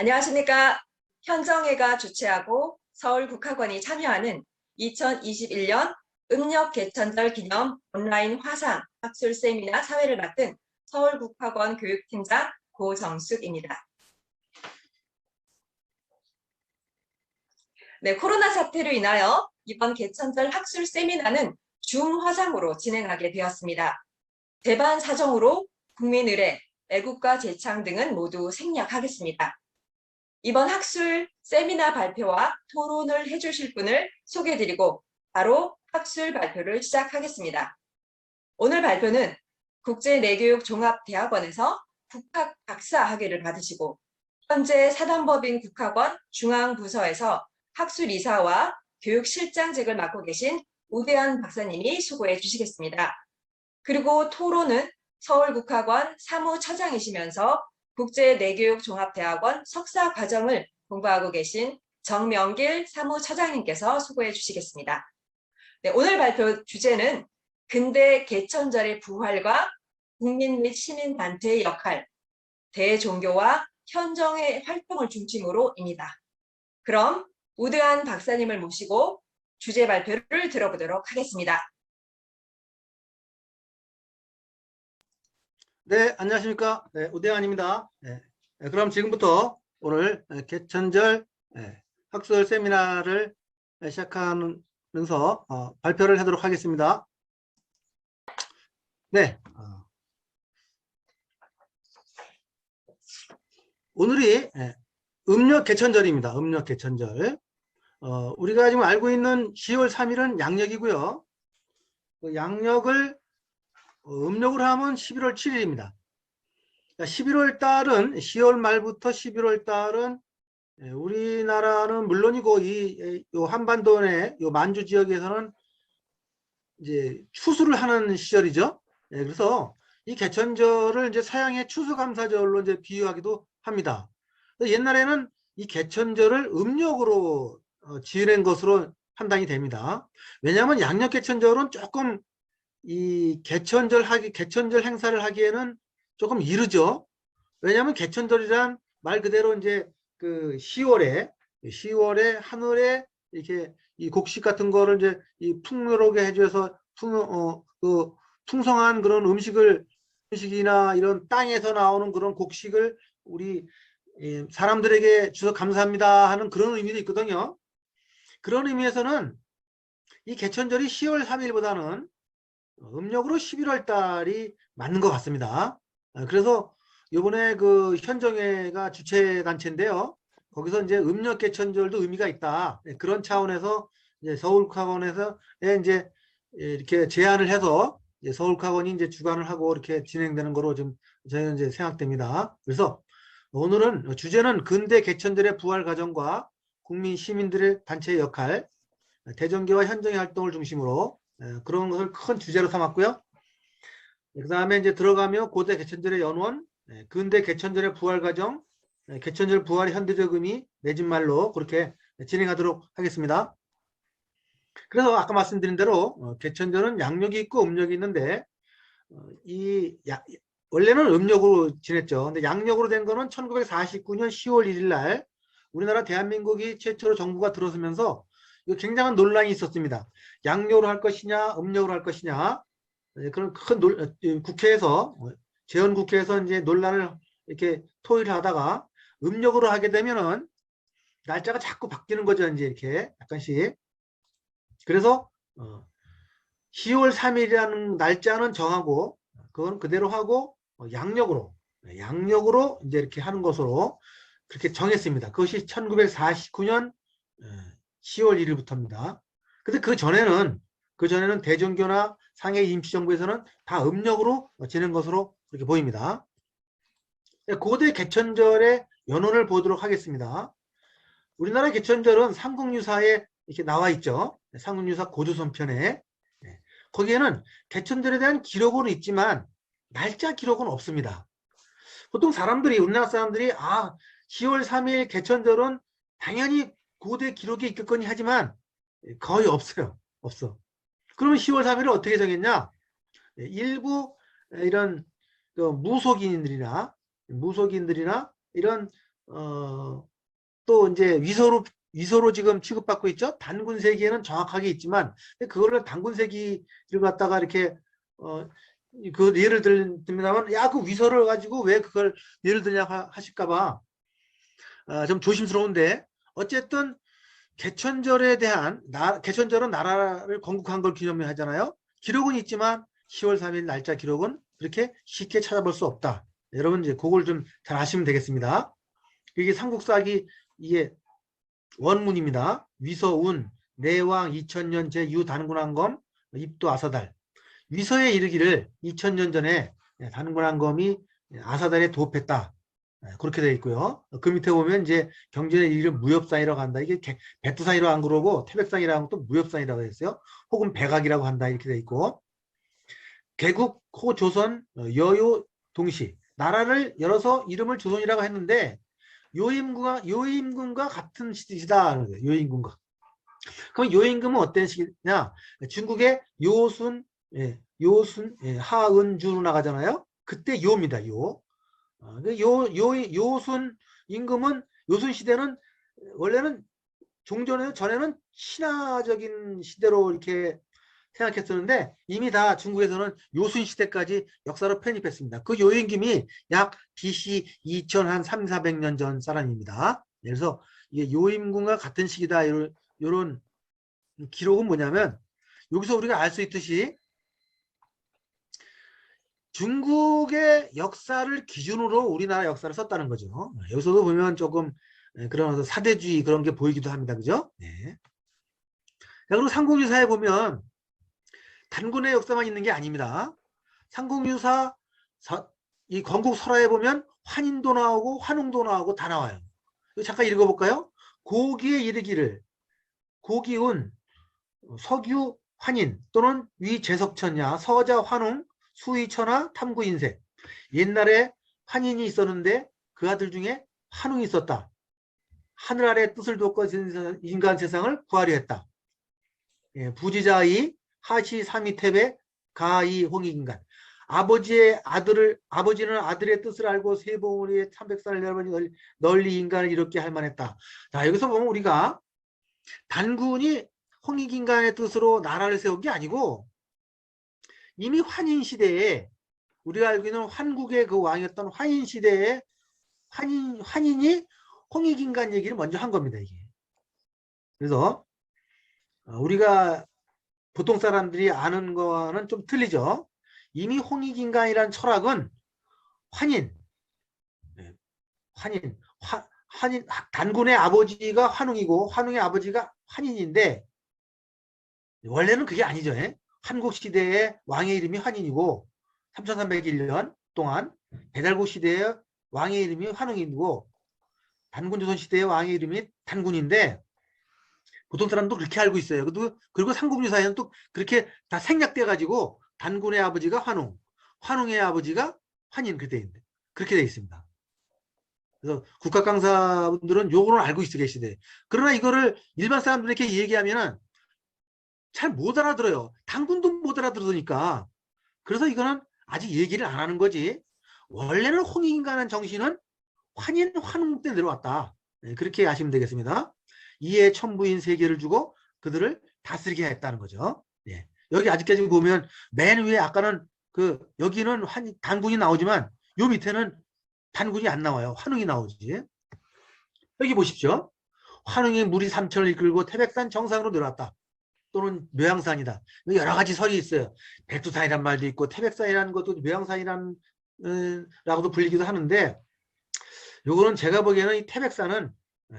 안녕하십니까. 현정회가 주최하고 서울국학원이 참여하는 2021년 음력 개천절 기념 온라인 화상 학술 세미나 사회를 맡은 서울국학원 교육팀장 고정숙입니다. 네, 코로나 사태로 인하여 이번 개천절 학술 세미나는 줌 화상으로 진행하게 되었습니다. 대반 사정으로 국민의례, 애국가 제창 등은 모두 생략하겠습니다. 이번 학술 세미나 발표와 토론을 해주실 분을 소개해드리고 바로 학술 발표를 시작하겠습니다. 오늘 발표는 국제내교육종합대학원에서 국학 박사 학위를 받으시고 현재 사단법인 국학원 중앙부서에서 학술이사와 교육실장직을 맡고 계신 우대한 박사님이 수고해 주시겠습니다. 그리고 토론은 서울국학원 사무처장이시면서 국제내교육종합대학원 석사과정을 공부하고 계신 정명길 사무처장님께서 수고해 주시겠습니다. 네, 오늘 발표 주제는 근대 개천절의 부활과 국민 및 시민단체의 역할, 대종교와 현정의 활동을 중심으로입니다. 그럼 우대한 박사님을 모시고 주제 발표를 들어보도록 하겠습니다. 네, 안녕하십니까. 네, 우대환입니다. 네, 그럼 지금부터 오늘 개천절 학술 세미나를 시작하면서 발표를 하도록 하겠습니다. 네, 오늘이 음력 개천절입니다. 음력 개천절. 우리가 지금 알고 있는 10월 3일은 양력이고요. 그 양력을 음력으로 하면 11월 7일입니다. 11월 달은 10월 말부터 11월 달은 우리나라는 물론이고 이 한반도 내 만주 지역에서는 이제 추수를 하는 시절이죠. 그래서 이 개천절을 이제 서양의 추수감사절로 이제 비유하기도 합니다. 옛날에는 이 개천절을 음력으로 지은 것으로 판단이 됩니다. 왜냐하면 양력 개천절은 조금 이 개천절 행사를 하기에는 조금 이르죠. 왜냐하면 개천절이란 말 그대로 이제 그 10월에 하늘에 이렇게 이 곡식 같은 거를 이제 이 풍요롭게 해줘서 풍성한 그런 음식이나 이런 땅에서 나오는 그런 곡식을 우리 사람들에게 주셔서 감사합니다 하는 그런 의미도 있거든요. 그런 의미에서는 이 개천절이 10월 3일보다는 음력으로 11월 달이 맞는 것 같습니다. 그래서 이번에 그 현정회가 주최 단체인데요. 거기서 이제 음력 개천절도 의미가 있다. 그런 차원에서 이제 서울국학원에서 이제 이렇게 제안을 해서 이제 서울국학원이 이제 주관을 하고 이렇게 진행되는 거로 좀 저희는 이제 생각됩니다. 그래서 오늘은 주제는 근대 개천절의 부활 과정과 국민 시민들의 단체의 역할, 대전교와 현정의 활동을 중심으로 그런 것을 큰 주제로 삼았고요. 그 다음에 이제 들어가며 고대 개천절의 연원, 근대 개천절의 부활 과정, 개천절 부활의 현대적 의미, 내집 말로 그렇게 진행하도록 하겠습니다. 그래서 아까 말씀드린 대로 개천절은 양력이 있고 음력이 있는데 원래는 음력으로 지냈죠. 근데 양력으로 된 거는 1949년 10월 1일 날 우리나라 대한민국이 최초로 정부가 들어서면서 이거 굉장한 논란이 있었습니다. 양력으로 할 것이냐, 음력으로 할 것이냐. 그런 큰 국회에서 재헌국회에서 이제 논란을 이렇게 토의를 하다가 음력으로 하게 되면은 날짜가 자꾸 바뀌는 거죠. 이제 이렇게 약간씩. 그래서 10월 3일이라는 날짜는 정하고 그건 그대로 하고 양력으로 이제 이렇게 하는 것으로 그렇게 정했습니다. 그것이 1949년 10월 1일부터입니다. 근데 그 전에는 대전교나 상해 임시정부에서는 다 음력으로 지낸 것으로 그렇게 보입니다. 고대 개천절의 연원을 보도록 하겠습니다. 우리나라 개천절은 삼국유사에 이렇게 나와 있죠. 삼국유사 고조선편에. 거기에는 개천절에 대한 기록은 있지만 날짜 기록은 없습니다. 보통 우리나라 사람들이 10월 3일 개천절은 당연히 고대 기록에 있겠거니 하지만 거의 없어요. 없어. 그러면 10월 3일을 어떻게 정했냐? 일부 이런 무속인들이나 이런 또 이제 위서로 지금 취급받고 있죠. 단군 세기에는 정확하게 있지만 그거를 단군 세기를 갖다가 이렇게 그 예를 들면 야 그 위서를 가지고 왜 그걸 예를 들냐 하실까봐 좀 조심스러운데 어쨌든 개천절은 나라를 건국한 걸 기념하잖아요. 기록은 있지만 10월 3일 날짜 기록은 그렇게 쉽게 찾아볼 수 없다. 여러분 이제 그걸 좀 잘 아시면 되겠습니다. 이게 삼국사기 이게 원문입니다. 위서운 내왕 2000년 제6 단군한검 입도 아사달. 위서에 이르기를 2000년 전에 단군한검이 아사달에 도읍했다. 그렇게 되어 있고요. 그 밑에 보면 이제 경전에 이르기를 무협상이라고 한다. 이게 백두산이라고 안 그러고 태백산이라고 또 무협상이라고 했어요. 혹은 백악이라고 한다. 이렇게 되어 있고 개국 호 조선 여요 동시 나라를 열어서 이름을 조선이라고 했는데 요임금과 같은 시기다. 요임금과. 그럼 요임금은 어떤 시기냐? 중국의 요순, 하은주 나가잖아요. 그때 요입니다. 요. 요순 임금은 요순 시대는 원래는 전에는 신화적인 시대로 이렇게 생각했었는데 이미 다 중국에서는 요순 시대까지 역사로 편입했습니다. 그 요임금이 약 BC 2000한 3, 400년 전 사람입니다. 그래서 이게 요임금과 같은 시기다 이런 기록은 뭐냐면 여기서 우리가 알 수 있듯이 중국의 역사를 기준으로 우리나라 역사를 썼다는 거죠. 여기서도 보면 조금 그런 사대주의 그런 게 보이기도 합니다. 그죠? 네. 자, 그리고 삼국유사에 보면 단군의 역사만 있는 게 아닙니다. 삼국유사 이 건국설화에 보면 환인도 나오고 환웅도 나오고 다 나와요. 이거 잠깐 읽어볼까요? 고기에 이르기를 고기운 석유 환인 또는 위제석천야 서자 환웅 수의천하 탐구인세. 옛날에 환인이 있었는데 그 아들 중에 환웅이 있었다. 하늘 아래 뜻을 돕고 인간 세상을 구하려 했다. 부지자의 하시 삼위태배 가이 홍익인간. 아버지는 아들의 뜻을 알고 세봉우리의 참백산을 내려보니 널리 인간을 이롭게 할 만했다. 자, 여기서 보면 우리가 단군이 홍익인간의 뜻으로 나라를 세운 게 아니고 이미 환인 시대에 우리가 알고 있는 환국의 그 왕이었던 환인 시대에 환인이 홍익인간 얘기를 먼저 한 겁니다. 이게. 그래서 우리가 보통 사람들이 아는 거와는 좀 틀리죠. 이미 홍익인간이라는 철학은 환인, 단군의 아버지가 환웅이고 환웅의 아버지가 환인인데 원래는 그게 아니죠. 한국 시대의 왕의 이름이 환인이고 3301년 동안 배달국 시대의 왕의 이름이 환웅이고 단군조선 시대의 왕의 이름이 단군인데 보통 사람도 그렇게 알고 있어요. 그리고 삼국유사에는 또 그렇게 다 생략돼 가지고 단군의 아버지가 환웅, 환웅의 아버지가 환인 그렇게 돼 있습니다. 그래서 국가 강사분들은 요거는 알고 있어 계시대. 그러나 이거를 일반 사람들에게 얘기하면은 잘 못 알아들어요. 단군도 못 알아들으니까. 그래서 이거는 아직 얘기를 안 하는 거지. 원래는 홍익인간의 정신은 환인, 환웅 때 내려왔다. 그렇게 아시면 되겠습니다. 이에 천부인 세계를 주고 그들을 다스리게 했다는 거죠. 예. 여기 아직까지 보면 맨 위에 아까는 여기는 단군이 나오지만 요 밑에는 단군이 안 나와요. 환웅이 나오지. 여기 보십시오. 환웅이 무리 3천을 이끌고 태백산 정상으로 내려왔다. 또는 묘양산이다. 여러 가지 설이 있어요. 백두산이란 말도 있고 태백산이라는 것도 묘양산이라는 라고도 불리기도 하는데 요거는 제가 보기에는 이 태백산은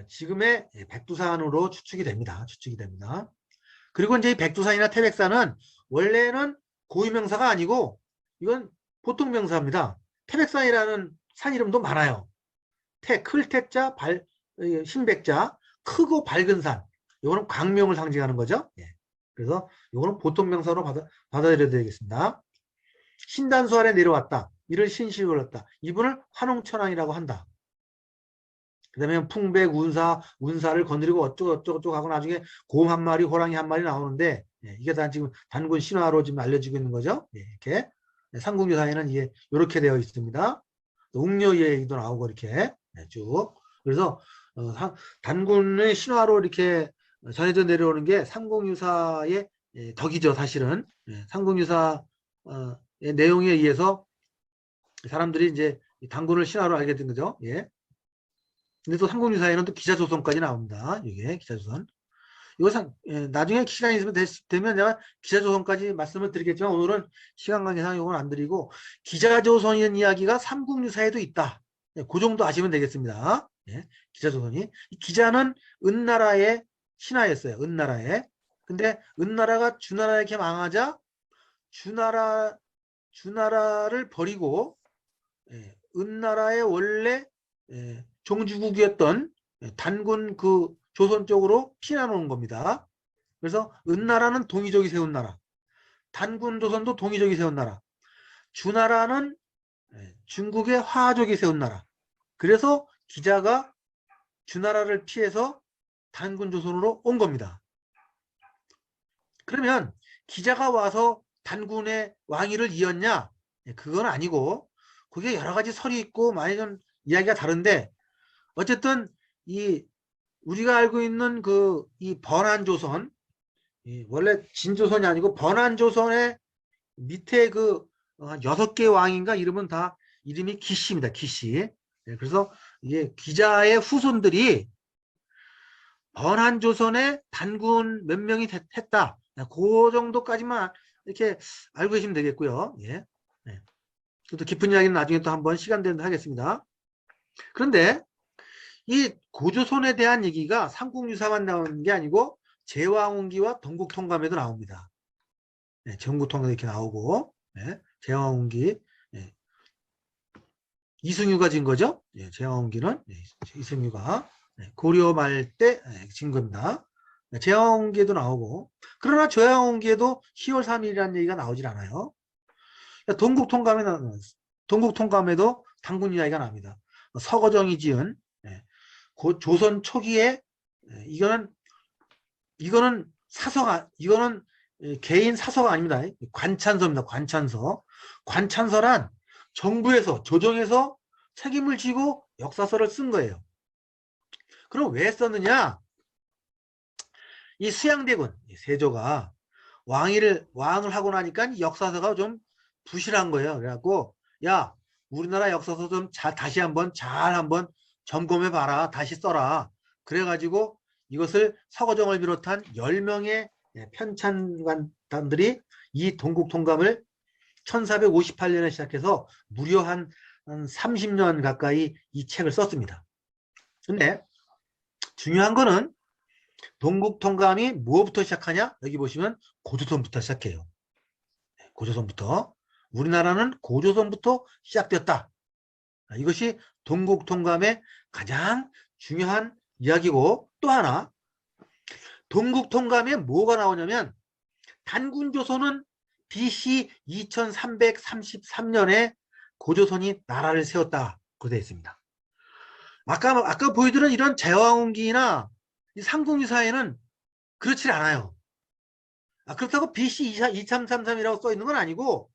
지금의 백두산으로 추측이 됩니다. 그리고 이제 이 백두산이나 태백산은 원래는 고유명사가 아니고 이건 보통 명사입니다. 태백산이라는 산 이름도 많아요. 클 태자, 신백자, 크고 밝은 산. 이거는 광명을 상징하는 거죠. 예. 그래서 이거는 보통 명사로 받아들여야 되겠습니다. 신단수 아래 내려왔다. 이를 신시를 올랐다. 이분을 환웅천왕이라고 한다. 그 다음에 풍백, 운사를 건드리고 어쩌고 하고 나중에 곰 한 마리, 호랑이 한 마리 나오는데 이게 다 지금 단군 신화로 지금 알려지고 있는 거죠. 이렇게 삼국유사에는 이게 이렇게 되어 있습니다. 웅녀 얘기도 나오고 이렇게 쭉 그래서 단군의 신화로 이렇게 전해져 내려오는 게 삼국유사의 덕이죠, 사실은. 삼국유사의 내용에 의해서 사람들이 이제 단군을 신화로 알게 된 거죠. 예. 근데 또 삼국유사에는 또 기자조선까지 나옵니다. 이게 기자조선. 이거 나중에 시간이 있으면 되면 내가 기자조선까지 말씀을 드리겠지만 오늘은 시간 관계상 이건 안 드리고 기자조선이라는 이야기가 삼국유사에도 있다. 그 정도 아시면 되겠습니다. 예, 기자조선이. 기자는 은나라의 신하였어요. 은나라에. 근데 은나라가 주나라에 이렇게 망하자 주나라를 버리고 은나라의 원래 종주국이었던 단군 그 조선 쪽으로 피난 온 겁니다. 그래서 은나라는 동이족이 세운 나라, 단군 조선도 동이족이 세운 나라, 주나라는 중국의 화족이 세운 나라. 그래서 기자가 주나라를 피해서 단군 조선으로 온 겁니다. 그러면 기자가 와서 단군의 왕위를 이었냐? 그건 아니고 그게 여러 가지 설이 있고 많이 좀 이야기가 다른데 어쨌든 이 우리가 알고 있는 이 번안조선, 원래 진조선이 아니고 번안조선의 밑에 6개 왕인가 이름은 다 이름이 기씨입니다. 기씨. 그래서 이게 기자의 후손들이 번안조선의 단군 몇 명이 했다. 그 정도까지만 이렇게 알고 계시면 되겠고요. 예. 또 깊은 이야기는 나중에 또 한번 시간 되는 데 하겠습니다. 그런데 이 고조선에 대한 얘기가 삼국유사만 나오는 게 아니고 제왕운기와 동국통감에도 나옵니다. 전국통감 이렇게 나오고 제왕운기 이승유가 진 거죠. 제왕운기는 이승유가 고려 말 때 진 겁니다. 제왕운기에도 나오고 그러나 제왕운기에도 10월 3일이라는 얘기가 나오질 않아요. 동국통감에도 단군 이야기가 납니다. 서거정이 지은 조선 초기에 이거는 이거는 개인 사서가 아닙니다. 관찬서입니다. 관찬서. 관찬서란 정부에서 조정에서 책임을 지고 역사서를 쓴 거예요. 그럼 왜 썼느냐? 이 수양대군 세조가 왕을 하고 나니까 역사서가 좀 부실한 거예요. 그래갖고 야 우리나라 역사서 좀 다시 한번 점검해 봐라. 다시 써라. 그래가지고 이것을 서거정을 비롯한 10명의 편찬관단들이 이 동국통감을 1458년에 시작해서 무려 한 30년 가까이 이 책을 썼습니다. 근데 중요한 거는 동국통감이 뭐부터 시작하냐? 여기 보시면 고조선부터 시작해요. 고조선부터. 우리나라는 고조선부터 시작되었다. 이것이 동국통감의 가장 중요한 이야기고 또 하나 동국통감에 뭐가 나오냐면 단군조선은 BC 2333년에 고조선이 나라를 세웠다. 고 되어 있습니다. 아까 보여드린 이런 제왕운기나 삼국유사에는 그렇지 않아요. 그렇다고 BC 2333이라고 써 있는 건 아니고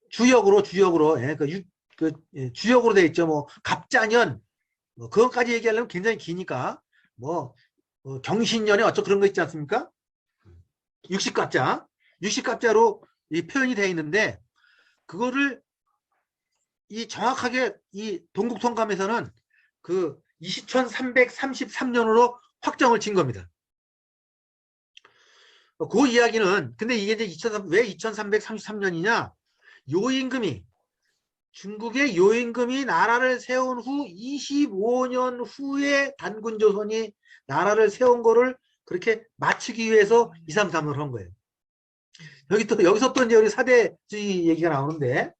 주역으로 주역으로 되어 있죠. 뭐 갑자년 그것까지 얘기하려면 굉장히 기니까 경신년에 어쩌고 그런 거 있지 않습니까? 60갑자로 이 표현이 되어 있는데 그거를 정확하게 이 동국통감에서는 2333년으로 확정을 진 겁니다. 그 이야기는 근데 이게 이제 왜 2333년이냐? 중국의 요임금이 나라를 세운 후 25년 후에 단군조선이 나라를 세운 거를 그렇게 맞추기 위해서 233을 한 거예요. 여기서 또 이제 우리 사대주의 얘기가 나오는데,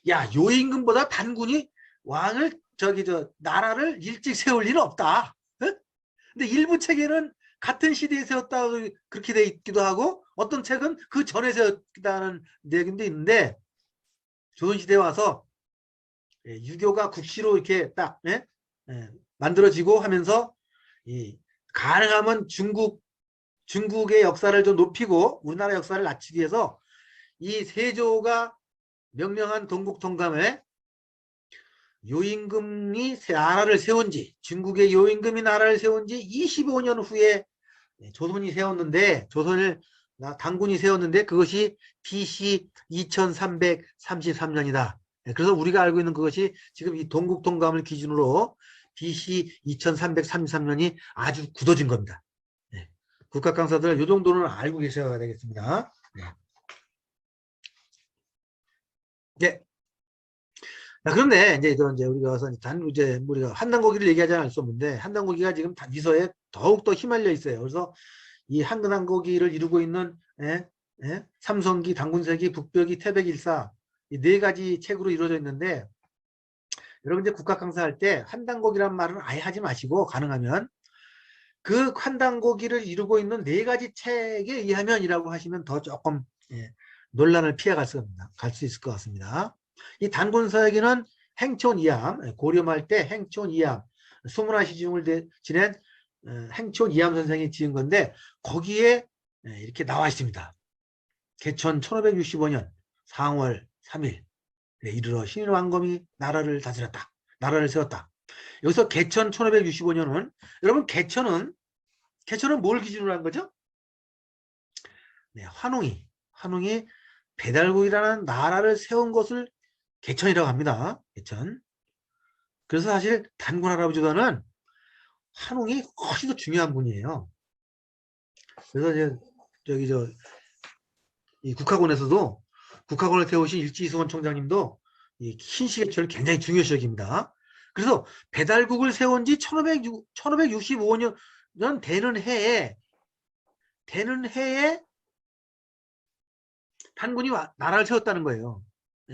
야, 요임금보다 단군이 나라를 일찍 세울 일은 없다. 근데 일부 책에는 같은 시대에 세웠다고 그렇게 돼 있기도 하고, 어떤 책은 그 전에 세웠다는 얘기도 있는데, 조선시대에 와서 유교가 국시로 이렇게 딱 만들어지고 하면서 가능하면 중국의 역사를 좀 높이고 우리나라 역사를 낮추기 위해서 이 세조가 명령한 동국통감에 요임금이 나라를 세운 지, 중국의 요임금이 나라를 세운 지 25년 후에 조선이 세웠는데, 단군이 세웠는데 그것이 BC 2333년이다. 그래서 우리가 알고 있는 그것이 지금 이 동국통감을 기준으로 BC 2333년이 아주 굳어진 겁니다. 네. 국가 강사들 이 정도는 알고 계셔야 되겠습니다. 네. 네. 자, 그런데 이제 우리가 우리가 한단고기를 얘기하지 않을 수 없는데, 한단고기가 지금 미서에 더욱더 휘말려 있어요. 그래서 이 한단고기를 이루고 있는 삼성기, 단군세기, 북벽이, 태백일사 이 네 가지 책으로 이루어져 있는데, 여러분 이제 국가 강사할 때 한단고기란 말은 아예 하지 마시고, 가능하면 그 한단고기를 이루고 있는 네 가지 책에 의하면이라고 하시면 더 조금 논란을 피해갈 수 있을 것 같습니다. 이 단군서기는 행촌 이암, 고려 말 때 행촌 이암, 수문화 시중을 지낸 행촌 이암 선생이 지은 건데, 거기에 이렇게 나와 있습니다. 개천 1565년 4월 3일 이르러 신왕검이 나라를 다스렸다. 나라를 세웠다. 여기서 개천 1565년은, 여러분 개천은 뭘 기준으로 한 거죠? 네, 환웅이 배달국이라는 나라를 세운 것을 개천이라고 합니다. 개천. 그래서 사실 단군 할아버지보다는 환웅이 훨씬 더 중요한 분이에요. 그래서 이제 이 국학원에서도, 국학원을 세우신 일지이승원 총장님도 이 신시개천을 굉장히 중요시 여깁니다. 그래서 배달국을 세운 지 1565년 되는 해에 단군이 나라를 세웠다는 거예요.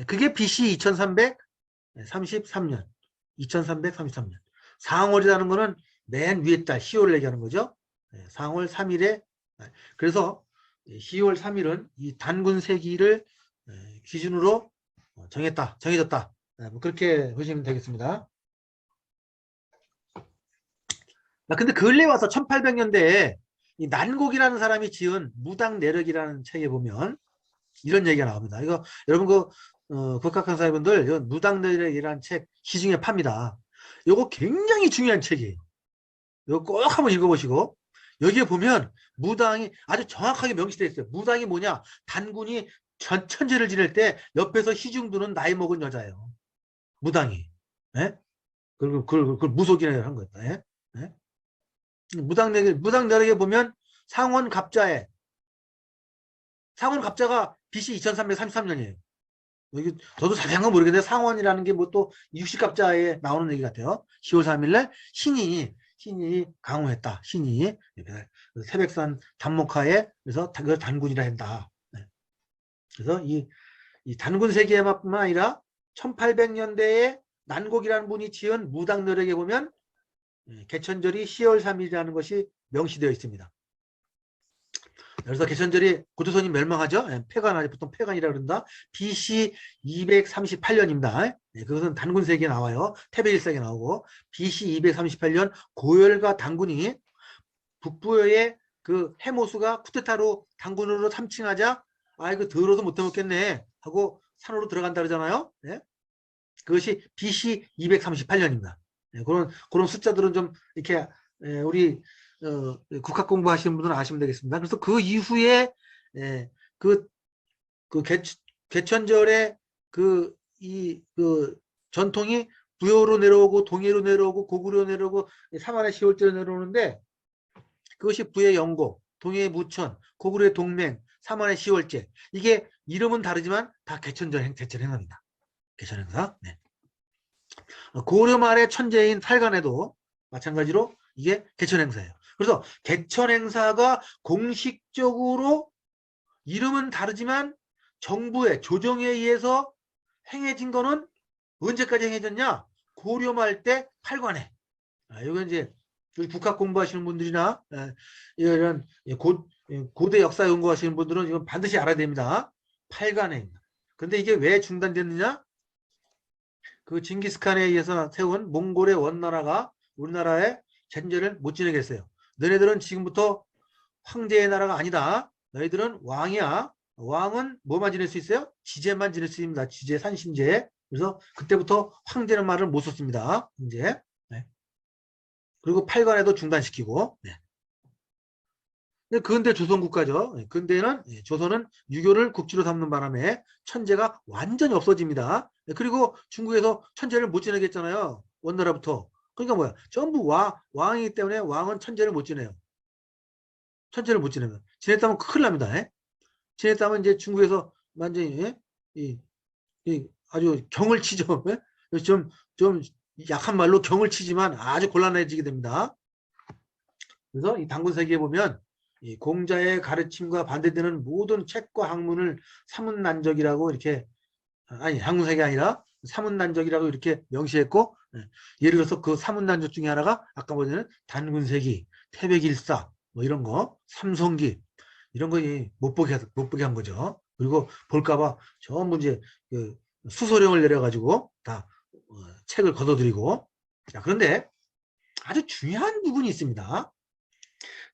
그게 BC 2333년. 2333년. 상월이라는 거는 맨 위에 달 10월을 얘기하는 거죠. 상월 3일에. 그래서 10월 3일은 이 단군 세기를 기준으로 정해졌다. 뭐 그렇게 보시면 되겠습니다. 근데 근래 와서 1800년대에 이 난곡이라는 사람이 지은 무당내력이라는 책에 보면 이런 얘기가 나옵니다. 이거 여러분 국학강사분들 무당내력이라는 책 시중에 팝니다. 이거 굉장히 중요한 책이에요. 이거 꼭 한번 읽어보시고, 여기에 보면 무당이 아주 정확하게 명시되어 있어요. 무당이 뭐냐? 단군이 천재를 지낼 때 옆에서 시중 두는 나이 먹은 여자예요. 무당이. 예? 그걸 무속이라고 한 거예요. 예? 예? 무당내력에 보면 상원갑자가 BC 2333년이에요. 저도 자세한 건 모르겠는데 상원이라는 게 뭐 또 육식갑자에 나오는 얘기 같아요. 10월 3일날 신이 강호했다. 신이 태백산 단목하에 그래서 그걸 단군이라 한다. 그래서 이 단군 세계뿐만 아니라 1800년대에 난곡이라는 분이 지은 무당내력에 보면 개천절이 10월 3일이라는 것이 명시되어 있습니다. 그래서 개천절이 고조선이 멸망하죠. 폐간하죠. 보통 폐간이라고 그런다. BC 238년입니다. 그것은 단군 세계에 나와요. 태백일사에 나오고, BC 238년 고열과 단군이 북부의 그 해모수가 쿠데타로 단군으로 참칭하자, 이거 더러워서 못 해먹겠네 하고 산으로 들어간다 그러잖아요. 네? 그것이 BC 238년입니다. 그런 숫자들은 좀 이렇게 우리 국학 공부하시는 분들은 아시면 되겠습니다. 그래서 그 이후에 개천절에 그 전통이 부여로 내려오고 동해로 내려오고 고구려 내려오고 3월에 10월째로 내려오는데, 그것이 부의 영고, 동해의 무천, 고구려의 동맹, 3월의 10월째. 이게 이름은 다르지만 다 개천 행사입니다. 개천 행사. 네. 고려 말의 천재인 탈간에도 마찬가지로 이게 개천 행사예요. 그래서 개천 행사가 공식적으로 이름은 다르지만 정부의 조정에 의해서 행해진 거는 언제까지 행해졌냐? 고려 말 때 8관에. 이건 이제 국학 공부하시는 분들이나 이런 고대 역사 연구하시는 분들은 이건 반드시 알아야 됩니다. 8관에입니다. 근데 이게 왜 중단됐느냐? 그 징기스칸에 의해서 세운 몽골의 원나라가 우리나라에 전제를 못 지내게 했어요. 너네들은 지금부터 황제의 나라가 아니다. 너희들은 왕이야. 왕은 뭐만 지낼 수 있어요? 지제만 지낼 수 있습니다. 지제, 산신제. 그래서 그때부터 황제는 말을 못 썼습니다. 이제. 네. 그리고 팔관에도 중단시키고. 네. 근대 조선 국가죠. 근대는 조선은 유교를 국지로 삼는 바람에 천재가 완전히 없어집니다. 그리고 중국에서 천재를 못 지내게 했잖아요. 원나라부터. 그러니까 뭐야? 전부 왕이기 때문에 왕은 천재를 못 지내요. 천재를 못 지내면. 지냈다면 큰일 납니다. 지냈다면 이제 중국에서 완전히 아주 경을 치죠. 좀 약한 말로 경을 치지만 아주 곤란해지게 됩니다. 그래서 이 단군세기에 보면 이 공자의 가르침과 반대되는 모든 책과 학문을 사문난적이라고 이렇게, 아니 단군세기 아니라 사문난적이라고 이렇게 명시했고, 예를 들어서 그 사문난적 중에 하나가 아까 보자는 단군세기, 태백일사 뭐 이런 거, 삼성기 이런 거 못 보게 한 거죠. 그리고 볼까봐 전부 이제 그 수소령을 내려가지고 다 책을 걷어들이고. 자, 그런데 아주 중요한 부분이 있습니다.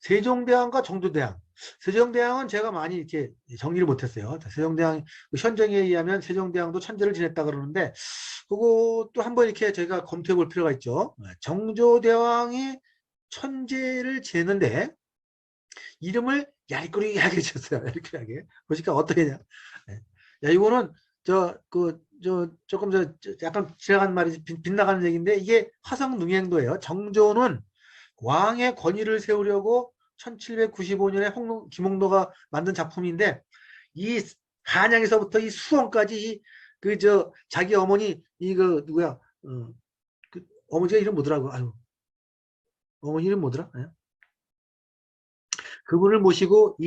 세종대왕과 정조대왕. 세종대왕은 제가 많이 이렇게 정리를 못했어요. 세종대왕 현정에 의하면 세종대왕도 천재를 지냈다 그러는데 그것도 한번 이렇게 저희가 검토해 볼 필요가 있죠. 정조대왕이 천재를 지냈는데 이름을 야리꾸리하게 지었어요. 야리꾸리하게. 보니까 어떻게냐. 야, 이거는 조금 약간 지나간 말이 빗나가는 얘기인데 이게 화성능행도예요. 정조는 왕의 권위를 세우려고 1795년에 김홍도가 만든 작품인데 이 한양에서부터 이 수원까지 자기 어머니 이거 누구야? 그 어머니가 이름 뭐더라고? 아유, 어머니 이름 뭐더라? 그분을 모시고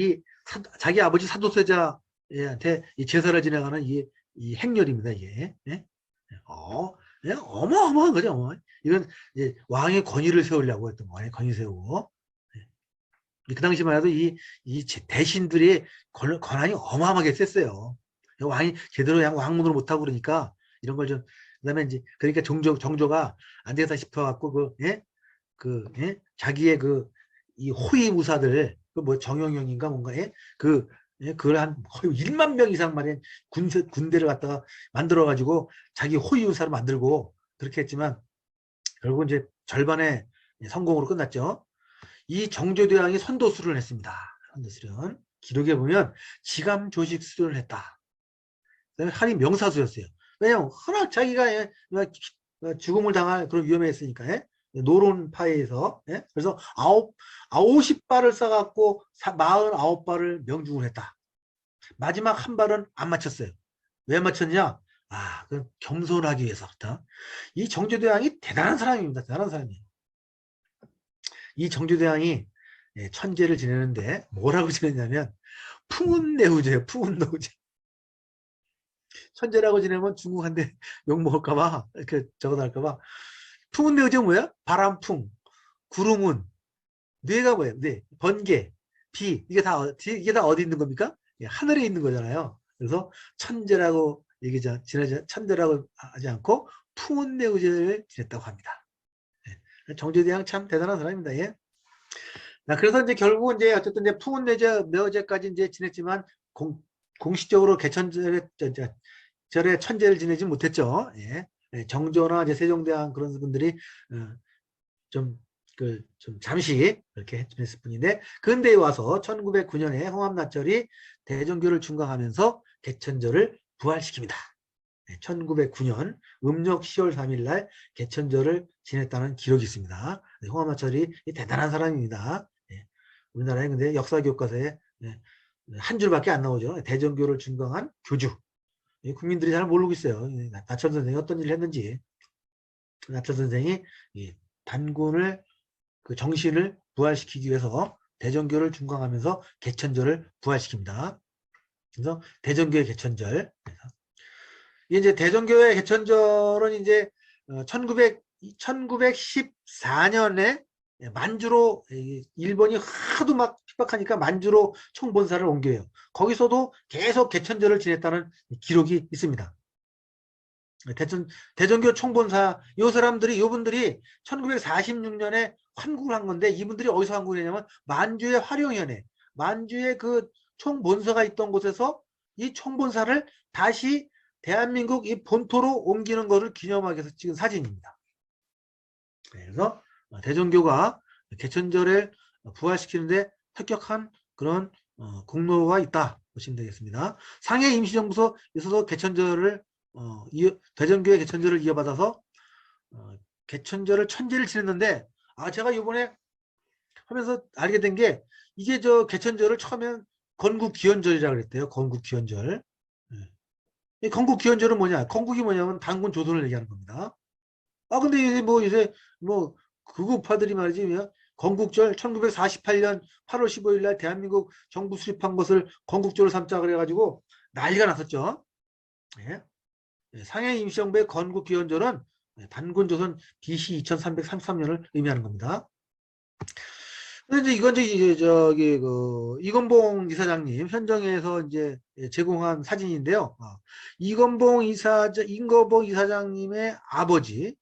자기 아버지 사도세자한테 이 제사를 지내가는 이 행렬입니다. 이게. 어마어마한 거죠. 이건 이제 왕의 권위를 세우려고 했던 왕의 권위 세우고. 그 당시만 해도 이 대신들이 권한이 어마어마하게 셌어요. 왕이 제대로 왕문으로 못하고 그러니까 이런 걸 좀, 그다음에 이제 그러니까 정조가 안 되겠다 싶어갖고 자기의 이 호위무사들 뭐 정영영인가 뭔가 그걸 한 거의 1만 명 이상 말인 군대를 갖다가 만들어가지고 자기 호위무사를 만들고 그렇게 했지만 결국 이제 절반의 성공으로 끝났죠. 이 정조대왕이 선도수련을 했습니다. 선도수련. 기록에 보면 지감조식 수련을 했다. 그다음에 한이 명사수였어요. 왜냐면 흔한 자기가 죽음을 당할 그런 위험에 있으니까. 노론파에서. 그래서 50발을 쏴갖고 49발을 명중을 했다. 마지막 한 발은 안 맞췄어요. 왜 맞췄냐? 그건 겸손하기 위해서부터. 이 정조대왕이 대단한 사람입니다. 대단한 사람이에요. 이 정조대왕이 천재를 지내는데 뭐라고 지냈냐면 풍운내우제예요. 풍운내우제. 천재라고 지내면 중국한테 욕먹을까봐 이렇게 적어달까봐. 풍운내우제 뭐야? 바람풍, 구름운, 뇌가 뭐예요? 뇌, 번개, 비, 이게 다 어디 있는 겁니까? 하늘에 있는 거잖아요. 그래서 천재라고 천재라고 하지 않고 풍운내우제를 지냈다고 합니다. 정조대왕 참 대단한 사람입니다. 예. 그래서 이제 결국 이제 어쨌든 이제 풍운내우제까지 이제 지냈지만 공식적으로 개천절에 천재를 지내지 못했죠. 예. 정조나 이제 세종대왕 그런 분들이 좀 잠시 그렇게 지냈을 뿐인데 근대에 와서 1909년에 홍합나철이 대종교를 중강하면서 개천절을 부활시킵니다. 1909년 음력 10월 3일 날 개천절을 지냈다는 기록이 있습니다. 홍합나철이 대단한 사람입니다. 우리나라에 근데 역사 교과서에 한 줄밖에 안 나오죠. 대종교를 중강한 교주. 국민들이 잘 모르고 있어요. 나철 선생이 어떤 일을 했는지. 나철 선생이 단군을 정신을 부활시키기 위해서 대종교를 중강하면서 개천절을 부활시킵니다. 그래서 대종교의 개천절. 이제 대종교의 개천절은 이제 1914년에 만주로 일본이 하도 막 핍박하니까 만주로 총본사를 옮겨요. 거기서도 계속 개천절을 지냈다는 기록이 있습니다. 대종교 총본사 이분들이 1946년에 환국을 한 건데 이분들이 어디서 환국을 했냐면 만주의 화룡현에 만주의 그 총본사가 있던 곳에서 이 총본사를 다시 대한민국 이 본토로 옮기는 것을 기념하기 위해서 찍은 사진입니다. 그래서 대전교가 개천절을 부활시키는데 획격한 그런 공로가 있다 보시면 되겠습니다. 상해 임시정부서에서도 개천절을 대전교의 개천절을 이어받아서 개천절을 천지를 지냈는데 제가 이번에 하면서 알게 된 게 이게 개천절을 처음엔 건국기원절이라고 그랬대요. 건국기원절. 이 건국기원절은 뭐냐? 건국이 뭐냐면 단군 조선을 얘기하는 겁니다. 근데 요새 극우파들이 말이지 건국절 1948년 8월 15일 날 대한민국 정부 수립한 것을 건국절로 삼자 그래가지고 난리가 났었죠. 예. 상해 임시정부의 건국기원절은 단군 조선 BC 2333년을 의미하는 겁니다. 근데 이건 이제 이건봉 이사장님 현정에서 이제 제공한 사진인데요. 이건봉 이사장님의 아버지,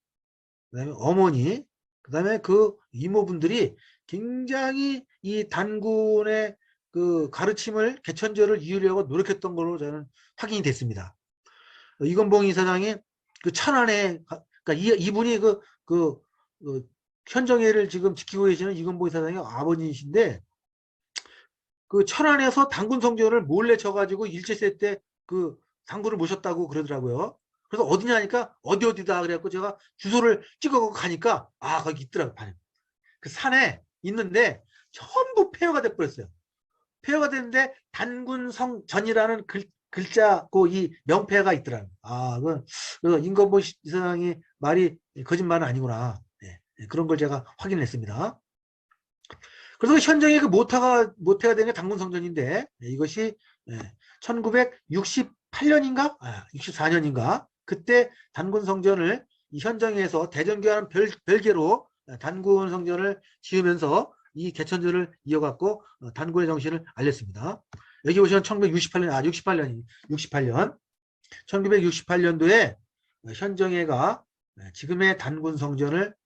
그다음에 어머니, 그다음에 그 이모분들이 굉장히 이 단군의 그 가르침을 개천절을 이으려고 노력했던 걸로 저는 확인이 됐습니다. 이건봉 이사장이 그 천안에 그러니까 이분이 그 현정회를 지금 지키고 계시는 이건봉 이사장의 아버님이신데 그 천안에서 단군 성전을 몰래 쳐가지고 일제시대 때 그 단군을 모셨다고 그러더라고요. 그래서 어디냐니까 어디다 그래갖고 제가 주소를 찍어갖고 가니까 거기 있더라고요. 그 산에 있는데 전부 폐허가 돼버렸어요. 폐허가 됐는데 단군성전이라는 글자 이 명패가 있더라고요. 그래서 임건보 이사장이 말이 거짓말은 아니구나. 그런 걸 제가 확인했습니다. 그래서 현정의 그 모태가 되는 게 단군성전인데 이것이 1968년인가 64년인가 그때 단군성전을 이 현정에서 대전교와는 별개로 단군성전을 지으면서 이 개천절을 이어갖고 단군의 정신을 알렸습니다. 여기 보시면 1968년 1968년도에 현정회가 지금의 단군성전을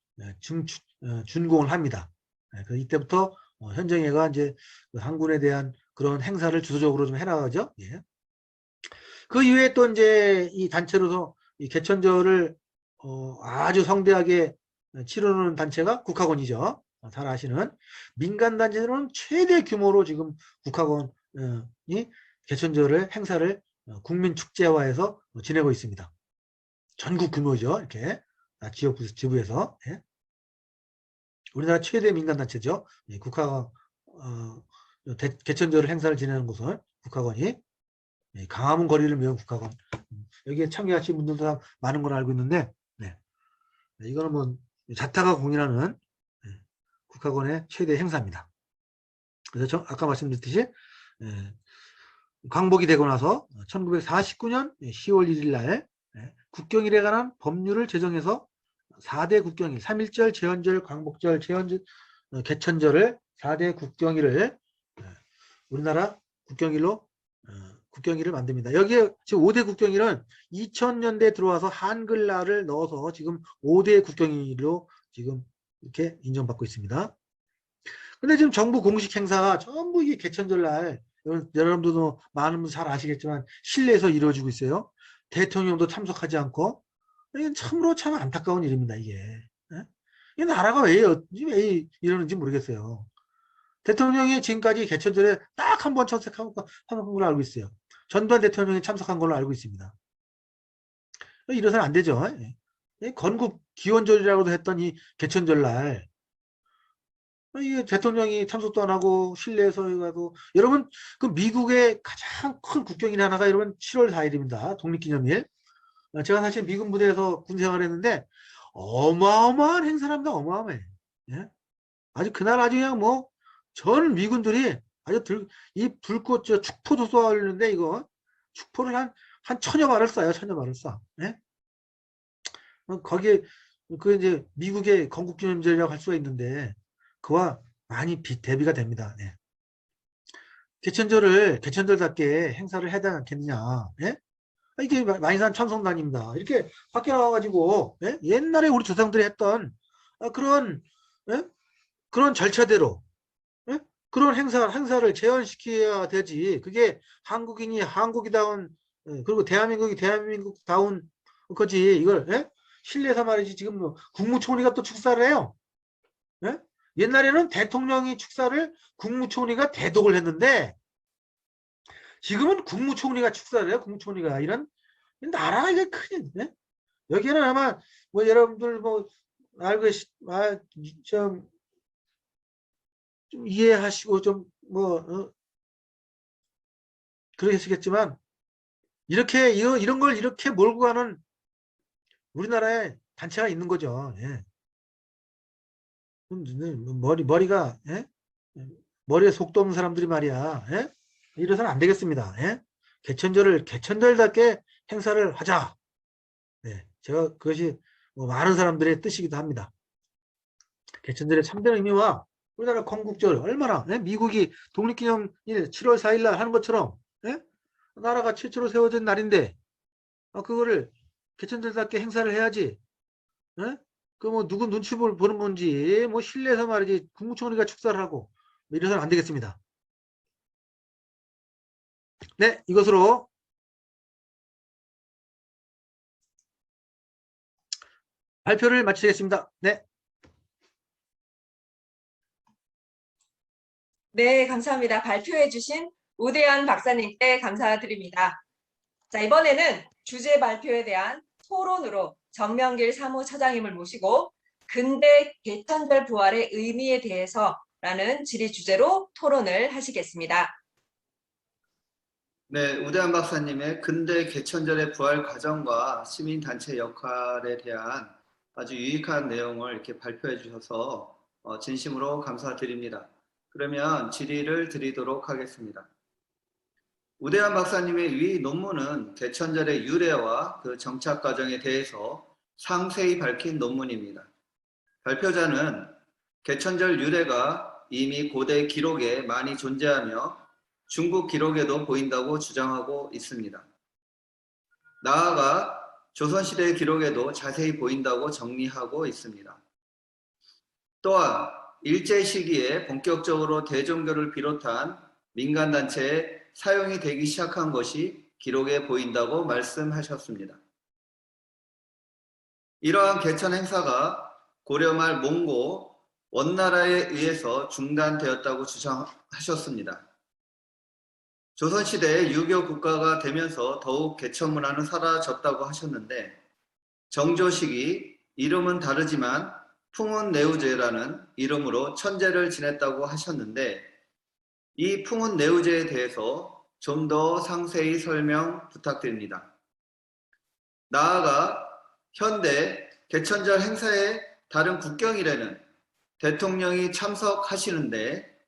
준공을 합니다. 그래서 이때부터 현정회가 이제 한군에 대한 그런 행사를 주도적으로 좀 해나가죠. 예. 그 이후에 또 이제 이 단체로서 이 개천절을 아주 성대하게 치르는 단체가 국학원이죠. 잘 아시는 민간 단체로는 최대 규모로 지금 국학원이 개천절을 행사를 국민 축제화해서 지내고 있습니다. 전국 규모죠. 이렇게 지부에서. 예. 우리나라 최대 민간 단체죠. 국학원 개천절 행사를 지내는 곳은 국학원이 강화문 거리를 메운 국학원. 여기에 참여하신 분들도 많은 걸 알고 있는데 이거는 뭐 자타가 공인하는 국학원의 최대 행사입니다. 그래서 아까 말씀드렸듯이 광복이 되고 나서 1949년 10월 1일 날 국경일에 관한 법률을 제정해서 4대 국경일, 3.1절, 제헌절, 광복절, 개천절을 4대 국경일을 우리나라 국경일을 만듭니다. 여기에 지금 5대 국경일은 2000년대에 들어와서 한글날을 넣어서 지금 5대 국경일로 지금 이렇게 인정받고 있습니다. 근데 지금 정부 공식 행사가 전부 이게 개천절날 여러분들도 많은 분 잘 아시겠지만 실내에서 이루어지고 있어요. 대통령도 참석하지 않고 이게 참으로 참 안타까운 일입니다. 이게. 이 나라가 왜 이러는지 모르겠어요. 대통령이 지금까지 개천절에 딱 한 번 참석한 걸로 알고 있어요. 전두환 대통령이 참석한 걸로 알고 있습니다. 이래서는 안 되죠. 건국 기원절이라고도 했던 이 개천절날 이 대통령이 참석도 안 하고 실내에서 해가지고 여러분 그 미국의 가장 큰 국경일 하나가 여러분 7월 4일입니다. 독립기념일. 제가 사실 미군 부대에서 군 생활했는데 어마어마한 행사랍니다. 어마어마해. 예? 아주 그날 아주 그냥 뭐 전 미군들이 아주 이 불꽃 축포도 쏘아올리는데 이거 축포를 한 1000여 발을 쏴요. 1000여 발을 쏴. 예? 거기에 그 이제 미국의 건국기념절이라고 할 수가 있는데 그와 많이 대비가 됩니다. 예. 개천절답게 행사를 해야 되지 않겠느냐. 예? 이게 만인산 참성단입니다. 이렇게 밖에 나와가지고 옛날에 우리 조상들이 했던 그런 그런 절차대로 그런 행사를 재현시켜야 되지. 그게 한국인이 한국이다운 예, 그리고 대한민국이 대한민국다운 거지. 이걸 예? 실내에서 말이지. 지금 뭐 국무총리가 또 축사를 해요. 예? 옛날에는 대통령이 축사를 국무총리가 대독을 했는데 지금은 국무총리가 축사를 해요. 국무총리가. 이런 나라가 이게 큰일. 예? 여기는 아마 뭐 여러분들 뭐 알고 좀 이해하시고 좀 뭐 그러시겠지만 이렇게 이런 걸 이렇게 몰고 가는 우리나라에 단체가 있는 거죠. 예. 머리가 예? 머리에 속도 없는 사람들이 말이야. 예? 이래서는 안 되겠습니다. 예? 개천절답게 행사를 하자. 네, 제가 그것이 뭐 많은 사람들의 뜻이기도 합니다. 개천절의 참된 의미와 우리나라 건국절 얼마나 예? 미국이 독립기념일 7월 4일 날 하는 것처럼 예? 나라가 최초로 세워진 날인데 그거를 개천절답게 행사를 해야지. 예? 그 뭐 누구 눈치 보는 건지 뭐 실내에서 말이지 국무총리가 축사를 하고 뭐 이래서는 안 되겠습니다. 네, 이것으로 발표를 마치겠습니다. 네. 네, 감사합니다. 발표해 주신 우대한 박사님께 감사드립니다. 자, 이번에는 주제 발표에 대한 토론으로 전명길 사무처장님을 모시고 근대 개천절 부활의 의미에 대해서라는 질의 주제로 토론을 하시겠습니다. 네, 우대한 박사님의 근대 개천절의 부활 과정과 시민단체 역할에 대한 아주 유익한 내용을 이렇게 발표해 주셔서 진심으로 감사드립니다. 그러면 질의를 드리도록 하겠습니다. 우대한 박사님의 위 논문은 개천절의 유래와 그 정착 과정에 대해서 상세히 밝힌 논문입니다. 발표자는 개천절 유래가 이미 고대 기록에 많이 존재하며 중국 기록에도 보인다고 주장하고 있습니다. 나아가 조선시대 기록에도 자세히 보인다고 정리하고 있습니다. 또한 일제 시기에 본격적으로 대종교를 비롯한 민간단체에 사용이 되기 시작한 것이 기록에 보인다고 말씀하셨습니다. 이러한 개천 행사가 고려 말 몽고 원나라에 의해서 중단되었다고 주장하셨습니다. 조선시대에 유교 국가가 되면서 더욱 개천 문화는 사라졌다고 하셨는데 정조식이 이름은 다르지만 풍운내우제라는 이름으로 천제를 지냈다고 하셨는데 이 풍운내우제에 대해서 좀 더 상세히 설명 부탁드립니다. 나아가 현대 개천절 행사의 다른 국경일에는 대통령이 참석하시는데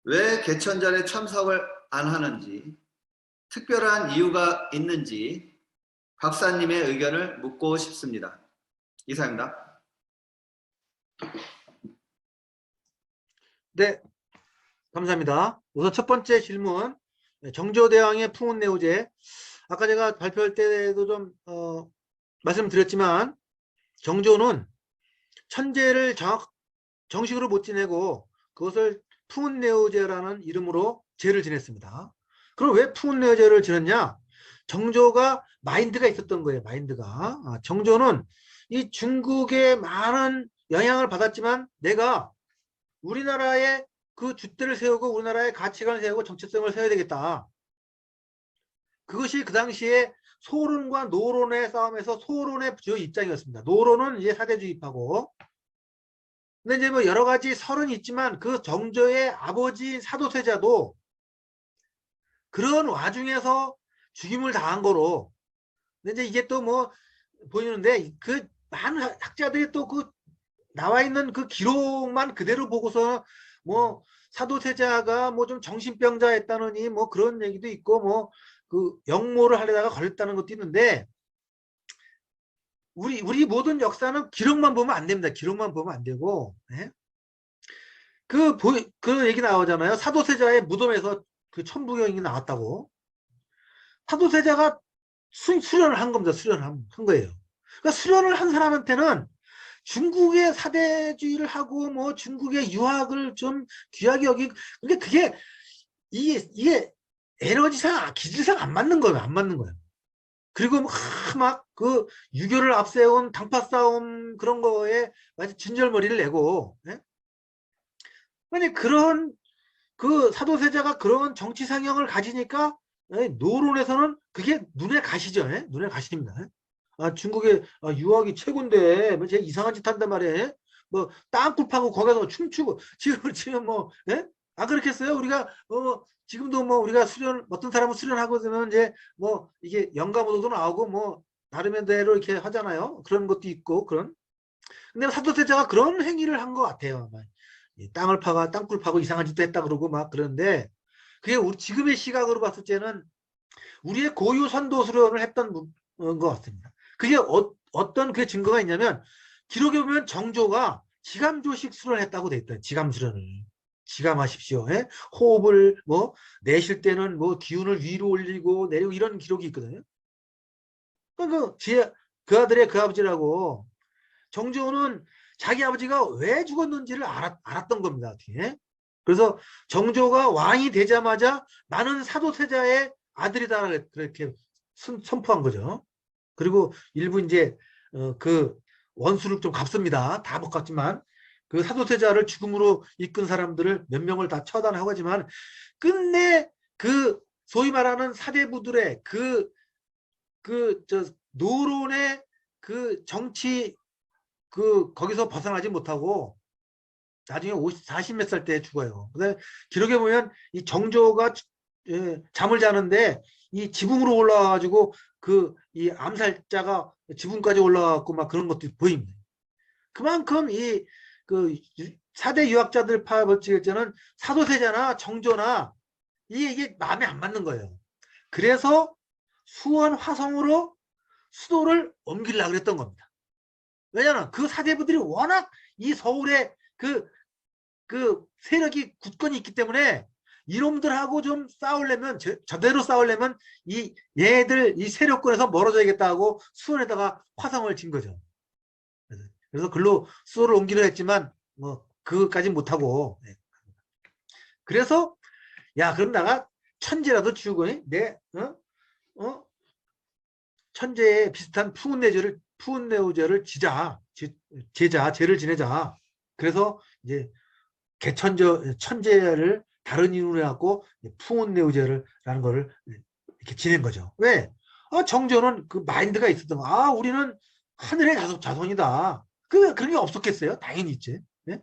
왜 개천절에 참석을 안 하는지, 특별한 이유가 있는지 박사님의 의견을 묻고 싶습니다. 이상입니다. 네, 감사합니다. 우선 첫 번째 질문, 정조대왕의 풍운내우제. 아까 제가 발표할 때도 좀 말씀드렸지만 정조는 천제를 정식으로 못 지내고 그것을 풍운내우제라는 이름으로 제를 지냈습니다. 그럼 왜 풍운내우제를 지냈냐? 정조가 마인드가 있었던 거예요. 마인드가. 정조는 이 중국의 많은 영향을 받았지만 내가 우리나라의 그 줏대를 세우고 우리나라의 가치관을 세우고 정체성을 세워야 되겠다. 그것이 그 당시에 소론과 노론의 싸움에서 소론의 주요 입장이었습니다. 노론은 이제 사대주의파고, 근데 이제 뭐 여러 가지 설은 있지만 그 정조의 아버지인 사도세자도 그런 와중에서 죽임을 당한 거로. 근데 이제 이게 또 뭐 보이는데 그 많은 학자들이 또 그 나와 있는 그 기록만 그대로 보고서 뭐 사도세자가 뭐 좀 정신병자였다느니 뭐 그런 얘기도 있고 뭐 그 역모를 하려다가 걸렸다는 것도 있는데 우리 모든 역사는 기록만 보면 안 됩니다. 기록만 보면 안 되고 예? 그 얘기 나오잖아요. 사도세자의 무덤에서 그 천부경이 나왔다고. 사도세자가 수련을 한 겁니다. 수련을 한 거예요. 그러니까 수련을 한 사람한테는 중국의 사대주의를 하고 뭐 중국의 유학을 좀 귀하게 여기고 그게 이게 에너지상 기질상 안 맞는 거예요. 안 맞는 거예요. 그리고 막 그 유교를 앞세운 당파 싸움 그런 거에 아주 진절머리를 내고, 예? 아니 그런 그 사도세자가 그런 정치 상형을 가지니까 노론에서는 그게 눈에 가시죠. 예? 눈에 가십니다. 예? 아, 중국의 유학이 최고인데 뭐제 이상한 짓 한단 말이에요. 예? 뭐 땅굴 파고 거기서 춤추고 지금 뭐 예? 안 그렇겠어요? 우리가 지금도 뭐 우리가 수련 어떤 사람은 수련하고 있으면 이제 뭐 이게 연가부도 나오고 뭐 나름대로 이렇게 하잖아요. 그런 것도 있고 그런. 근데 사도세자가 그런 행위를 한 것 같아요. 이 땅굴 파고 이상한 짓도 했다 그러고 막 그러는데 그게 우리 지금의 시각으로 봤을 때는 우리의 고유 선도 수련을 했던 것 같습니다. 그게 어떤 그 증거가 있냐면 기록에 보면 정조가 지감조식 수련을 했다고 돼 있다. 지감 수련을. 지감하십시오. 예? 호흡을 뭐 내쉴 때는 뭐 기운을 위로 올리고 내리고 이런 기록이 있거든요. 그 아들의 그 아버지라고 정조는 자기 아버지가 왜 죽었는지를 알았던 겁니다. 어떻게. 그래서 정조가 왕이 되자마자 나는 사도세자의 아들이다 그렇게 선포한 거죠. 그리고 일부 이제 그 원수를 좀 갚습니다. 다 못 갚지만 그 사도세자를 죽음으로 이끈 사람들을 몇 명을 다 처단하고 하지만 끝내 그 소위 말하는 사대부들의 저 노론의 그 정치 거기서 벗어나지 못하고 나중에 40 몇 살 때 죽어요. 그다음에 기록에 보면 이 정조가 잠을 자는데 이 지붕으로 올라와가지고 이 암살자가 지붕까지 올라가고 막 그런 것도 보입니다. 그만큼 그 4대 유학자들 파벌치일 때는 사도세자나 정조나 이게 마음에 안 맞는 거예요. 그래서 수원 화성으로 수도를 옮기려고 그랬던 겁니다. 왜냐하면 그 사대부들이 워낙 이 서울에 그 세력이 굳건히 있기 때문에 이놈들하고 좀 싸우려면 저대로 싸우려면 얘들 이 세력권에서 멀어져야겠다 하고 수원에다가 화성을 진 거죠. 그래서 글로 수도를 옮기려 했지만 뭐 그것까지 못하고 그래서 야 그럼 나가 천재라도 지우고 내 천재에 비슷한 푸운내우제를 제를 지내자. 그래서 이제 천재를 다른 이름으로 해갖고 푸운내우제라는 거를 이렇게 지낸 거죠. 왜? 정조는 그 마인드가 있었던 거. 우리는 하늘의 자손이다. 그런 게 없었겠어요? 당연히 있지. 네?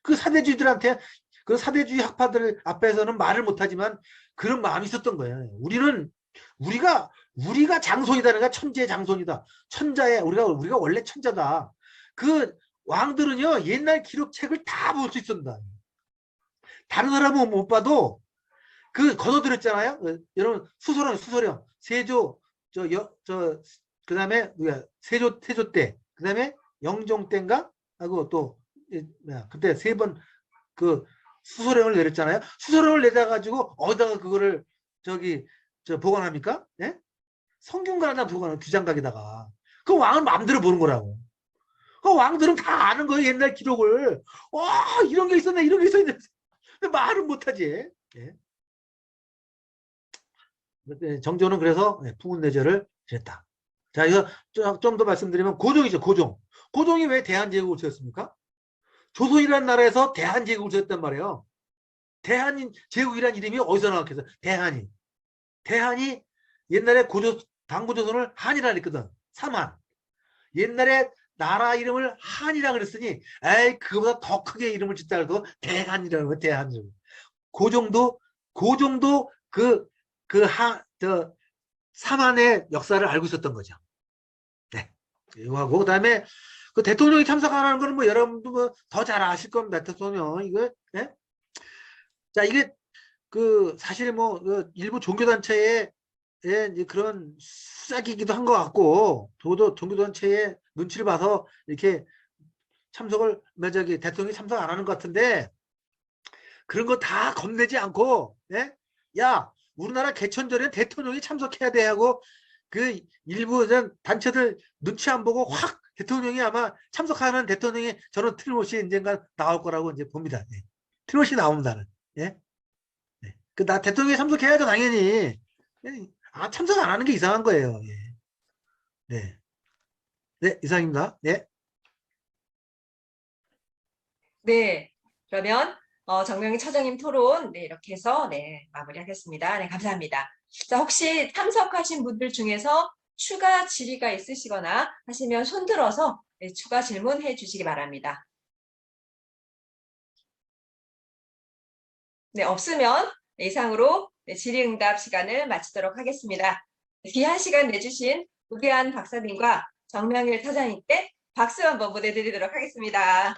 그 사대주의들한테 그 사대주의 학파들 앞에서는 말을 못하지만 그런 마음이 있었던 거예요. 우리가 장손이다는 게 천재의 장손이다. 우리가 원래 천자다. 그 왕들은요 옛날 기록책을 다 볼 수 있었다. 다른 사람은 못 봐도 그 거둬들였잖아요. 여러분 수소령 세조 그다음에 세조 때 그다음에 영종 때인가 하고 또 그때 3번 그 수소령을 내렸잖아요. 수소령을 내다 가지고 어디다가 그거를 보관합니까? 예? 성균관에다 보관을 규장각에다가 그 왕은 마음대로 보는 거라고. 그 왕들은 다 아는 거예요. 옛날 기록을. 이런 게 있었네. 이런 게 있었네. 근데 말은 못하지. 예. 정조는 그래서 풍운내제를 지냈다. 자, 이거 좀 더 말씀드리면 고종이죠. 고종이 왜 대한제국을 지었습니까? 조선이라는 나라에서 대한제국을 지었단 말이에요. 대한제국이라는 이름이 어디서 나왔겠어요? 대한이 옛날에 당고조선을 한이라 그랬거든. 삼한. 옛날에 나라 이름을 한이라 그랬으니 에이 그거보다 더 크게 이름을 짓다 그래도 대한이라는 거예요. 대한제국. 고종도 삼한의 역사를 알고 있었던 거죠. 네. 이거하고 그다음에 그 대통령이 참석 안 하는 거는 뭐 여러분도 뭐 더 잘 아실 겁니다. 대통령 이거. 네? 자 이게 사실 뭐 일부 종교단체에 그런 수작이기도 한 것 같고 종교단체의 눈치를 봐서 이렇게 대통령이 참석 안 하는 것 같은데 그런 거 다 겁내지 않고 야 우리나라 개천절에 대통령이 참석해야 돼 하고 그 일부 단체들 눈치 안 보고 확 대통령이 아마 참석하는 대통령이 저는 틀림없이 언젠가 나올 거라고 이제 봅니다. 틀림없이 나옵니다는. 나 대통령이 참석해야죠 당연히. 참석 안 하는 게 이상한 거예요. 네. 네, 이상입니다. 네. 네, 그러면 정명희 차장님 토론 네, 이렇게 해서 네, 마무리하겠습니다. 네, 감사합니다. 자, 혹시 참석하신 분들 중에서 추가 질의가 있으시거나 하시면 손 들어서 네, 추가 질문해 주시기 바랍니다. 네, 없으면 이상으로 네, 질의응답 시간을 마치도록 하겠습니다. 귀한 시간 내주신 우대한 박사님과 정명일 차장님께 박수 한번 보내드리도록 하겠습니다.